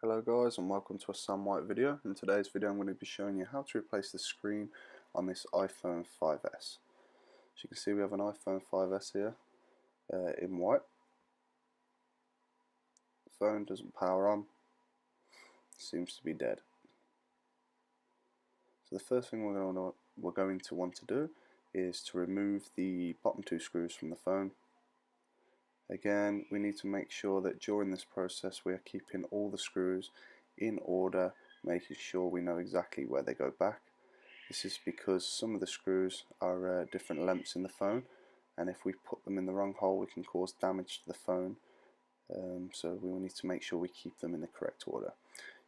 Hello guys, and welcome to a Sam White video. In today's video I'm going to be showing you how to replace the screen on this iPhone 5S. As you can see, we have an iPhone 5S here in white. The phone doesn't power on, seems to be dead. So the first thing we're going to want to do is to remove the bottom two screws from the phone. Again, we need to make sure that during this process we are keeping all the screws in order, making sure we know exactly where they go back. This is because some of the screws are different lengths in the phone, and if we put them in the wrong hole we can cause damage to the phone, so we will need to make sure we keep them in the correct order.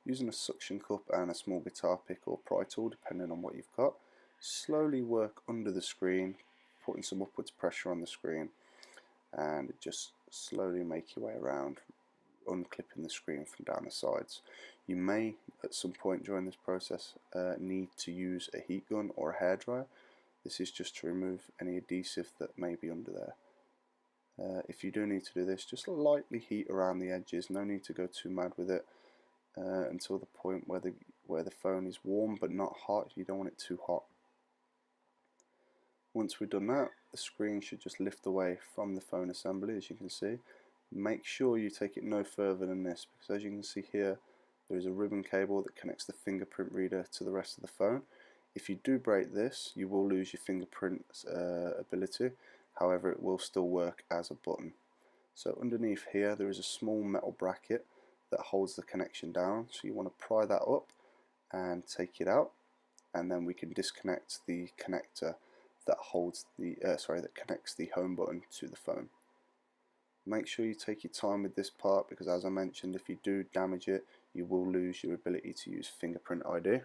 Using a suction cup and a small guitar pick or pry tool, depending on what you've got, slowly work under the screen, putting some upwards pressure on the screen, and just slowly make your way around, unclipping the screen from down the sides. You may at some point during this process need to use a heat gun or a hairdryer. This is just to remove any adhesive that may be under there. If you do need to do this, just lightly heat around the edges, no need to go too mad with it until the point where the phone is warm but not hot. You don't want it too hot. Once we've done that, the screen should just lift away from the phone assembly, as you can see. Make sure you take it no further than this, because as you can see here, there is a ribbon cable that connects the fingerprint reader to the rest of the phone. If you do break this, you will lose your fingerprint ability, however it will still work as a button. So underneath here there is a small metal bracket that holds the connection down, so you want to pry that up and take it out, and then we can disconnect the connector that holds the that connects the home button to the phone. Make sure you take your time with this part, because as I mentioned, if you do damage it, you will lose your ability to use fingerprint ID.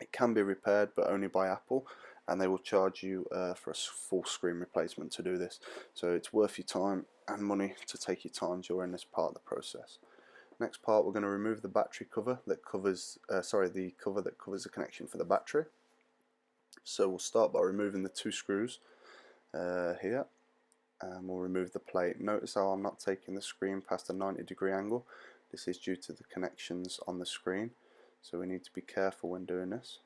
It can be repaired, but only by Apple, and they will charge you for a full screen replacement to do this. So it's worth your time and money to take your time during this part of the process. Next part, we're going to remove the battery cover that covers the cover that covers the connection for the battery. So we'll start by removing the two screws here, and we'll remove the plate. Notice how I'm not taking the screen past a 90-degree angle. This is due to the connections on the screen, so we need to be careful when doing this.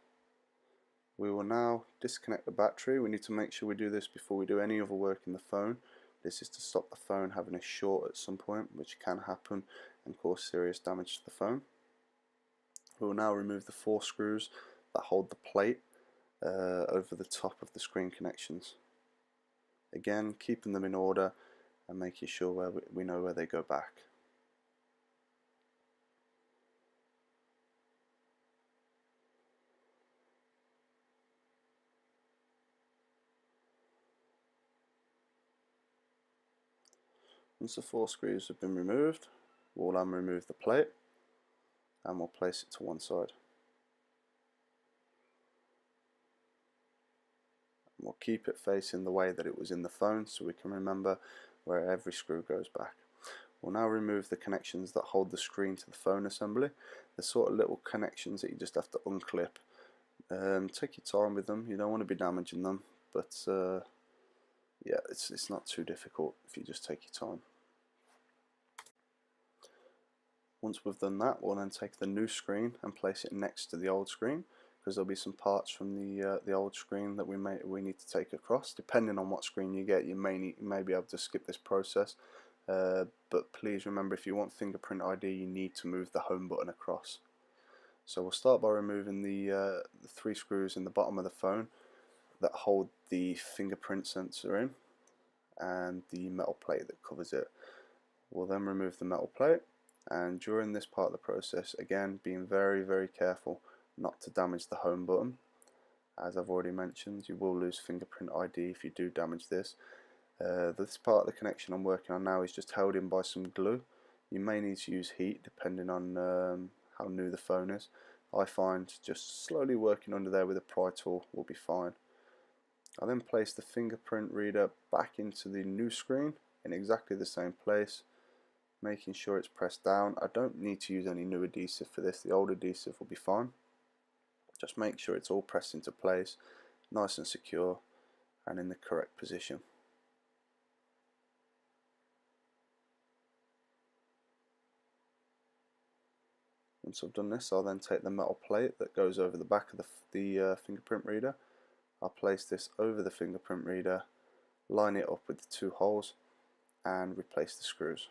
We will now disconnect the battery. We need to make sure we do this before we do any other work in the phone. This is to stop the phone having a short at some point, which can happen and cause serious damage to the phone. We will now remove the 4 screws that hold the plate over the top of the screen connections. Again, keeping them in order and making sure we know where they go back. Once the 4 screws have been removed, we'll remove the plate and we'll place it to one side. We'll keep it facing the way that it was in the phone, so we can remember where every screw goes back. We'll now remove the connections that hold the screen to the phone assembly. The sort of little connections that you just have to unclip. Take your time with them, you don't want to be damaging them, but yeah, it's not too difficult if you just take your time. Once we've done that, we'll then take the new screen and place it next to the old screen, because there'll be some parts from the old screen that we need to take across. Depending on what screen you get, you may be able to skip this process, but please remember, if you want fingerprint ID, you need to move the home button across. So we'll start by removing the 3 screws in the bottom of the phone that hold the fingerprint sensor in, and the metal plate that covers it. We'll then remove the metal plate, and during this part of the process, again, being very careful not to damage the home button. As I've already mentioned, you will lose fingerprint ID if you do damage this. This part of the connection I'm working on now is just held in by some glue. You may need to use heat depending on how new the phone is. I find just slowly working under there with a pry tool will be fine. I then place the fingerprint reader back into the new screen in exactly the same place, making sure it's pressed down. I don't need to use any new adhesive for this, the old adhesive will be fine. Just make sure it's all pressed into place, nice and secure, and in the correct position. Once I've done this, I'll then take the metal plate that goes over the back of the fingerprint reader. I'll place this over the fingerprint reader, line it up with the two holes, and replace the screws.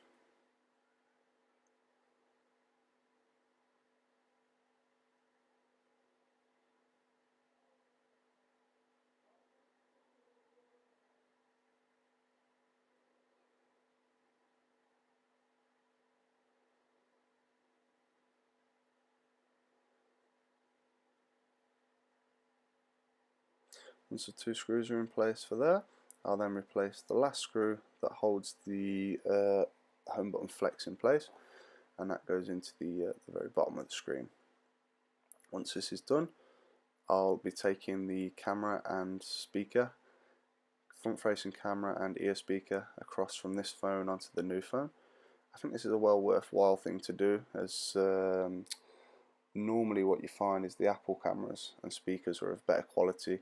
Once the two screws are in place for there, I'll then replace the last screw that holds the home button flex in place, and that goes into the very bottom of the screen. Once this is done, I'll be taking the camera and speaker, front facing camera and ear speaker, across from this phone onto the new phone. I think this is a well worthwhile thing to do, as normally what you find is the Apple cameras and speakers are of better quality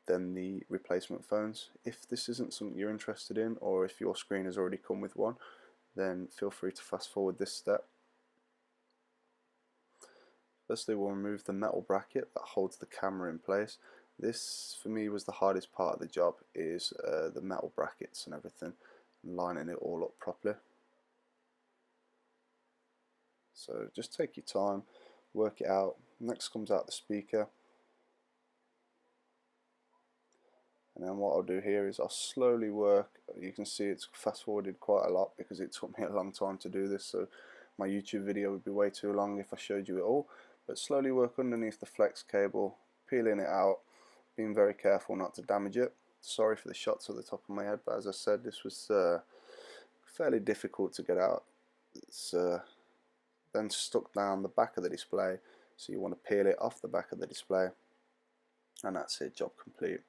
than the replacement phones. If this isn't something you're interested in, or if your screen has already come with one, then feel free to fast forward this step. Firstly, we'll remove the metal bracket that holds the camera in place. This for me was the hardest part of the job, is the metal brackets and everything, and lining it all up properly. So just take your time, work it out. Next comes out the speaker. And then what I'll do here is I'll slowly work. You can see it's fast forwarded quite a lot because it took me a long time to do this, so my YouTube video would be way too long if I showed you it all. But slowly work underneath the flex cable, peeling it out, being very careful not to damage it. Sorry for the shots at the top of my head, but as I said, this was fairly difficult to get out. It's then stuck down the back of the display, so you want to peel it off the back of the display, and that's it, job complete.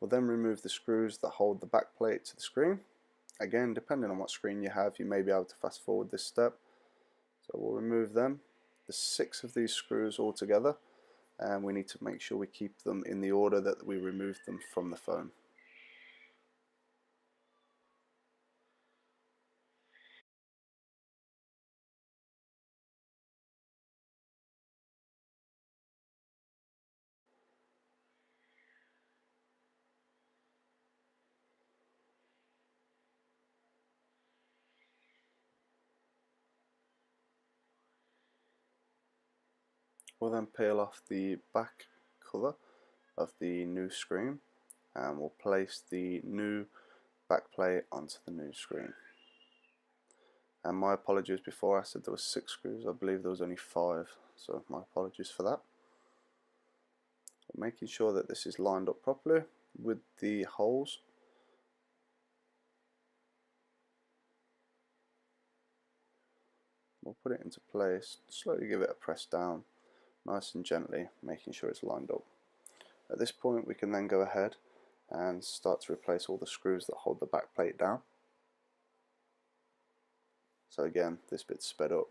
We'll then remove the screws that hold the back plate to the screen. Again, depending on what screen you have, you may be able to fast forward this step. So we'll remove them. There's 6 of these screws all together, and we need to make sure we keep them in the order that we removed them from the phone. We'll then peel off the back cover of the new screen, and we'll place the new back plate onto the new screen. And my apologies, before I said there were 6 screws, I believe there was only 5, so my apologies for that. Making sure that this is lined up properly with the holes. We'll put it into place, slowly give it a press down, nice and gently, making sure it's lined up. At this point we can then go ahead and start to replace all the screws that hold the back plate down. So again, this bit's sped up.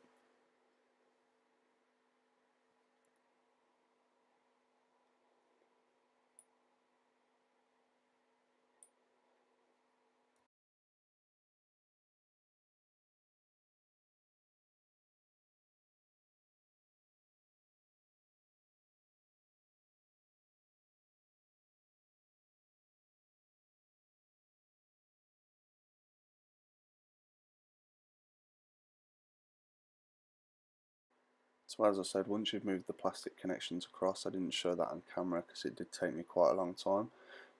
So as I said, once you've moved the plastic connections across, I didn't show that on camera because it did take me quite a long time.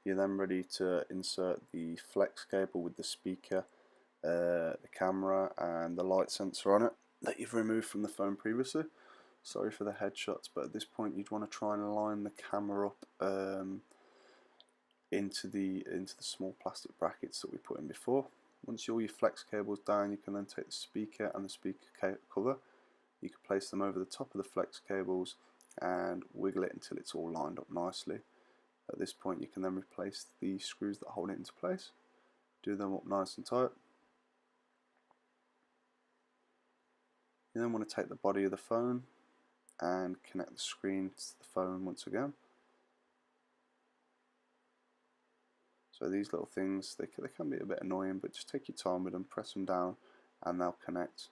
You're then ready to insert the flex cable with the speaker, the camera and the light sensor on it that you've removed from the phone previously. Sorry for the headshots, but at this point you'd want to try and line the camera up into the small plastic brackets that we put in before. Once all your flex cables down, you can then take the speaker and the speaker cover. You can place them over the top of the flex cables and wiggle it until it's all lined up nicely. At this point you can then replace the screws that hold it into place. Do them up nice and tight. You then want to take the body of the phone and connect the screen to the phone once again. So these little things, they can be a bit annoying, but just take your time with them, press them down and they'll connect.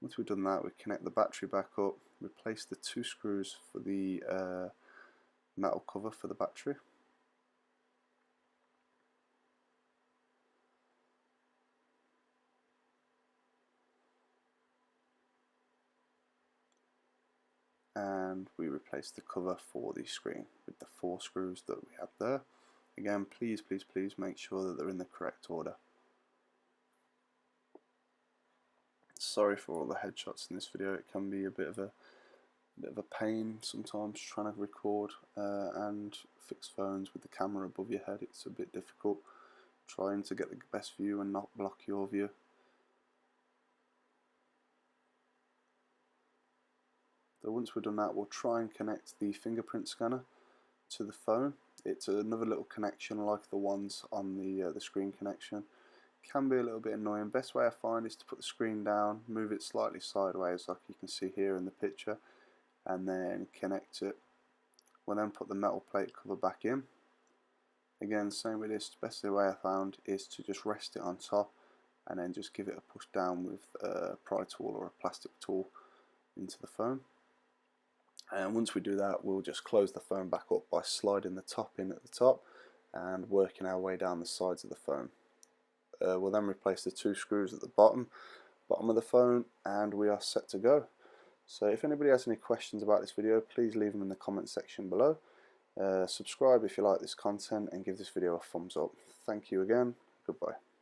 Once we've done that, we connect the battery back up, replace the 2 screws for the metal cover for the battery. And we replace the cover for the screen with the 4 screws that we had there. Again, please make sure that they're in the correct order. Sorry for all the headshots in this video. It can be a bit of a pain sometimes trying to record and fix phones with the camera above your head. It's a bit difficult trying to get the best view and not block your view. So once we've done that, we'll try and connect the fingerprint scanner to the phone. It's another little connection like the ones on the screen connection. Can be a little bit annoying. Best way I find is to put the screen down, move it slightly sideways like you can see here in the picture, and then connect it. We'll then put the metal plate cover back in. Again, same with this. Best way I found is to just rest it on top and then just give it a push down with a pry tool or a plastic tool into the phone. And once we do that, we'll just close the phone back up by sliding the top in at the top and working our way down the sides of the phone. We'll then replace the 2 screws at the bottom of the phone, and we are set to go. So if anybody has any questions about this video, please leave them in the comment section below. Subscribe if you like this content and give this video a thumbs up. Thank you again. Goodbye.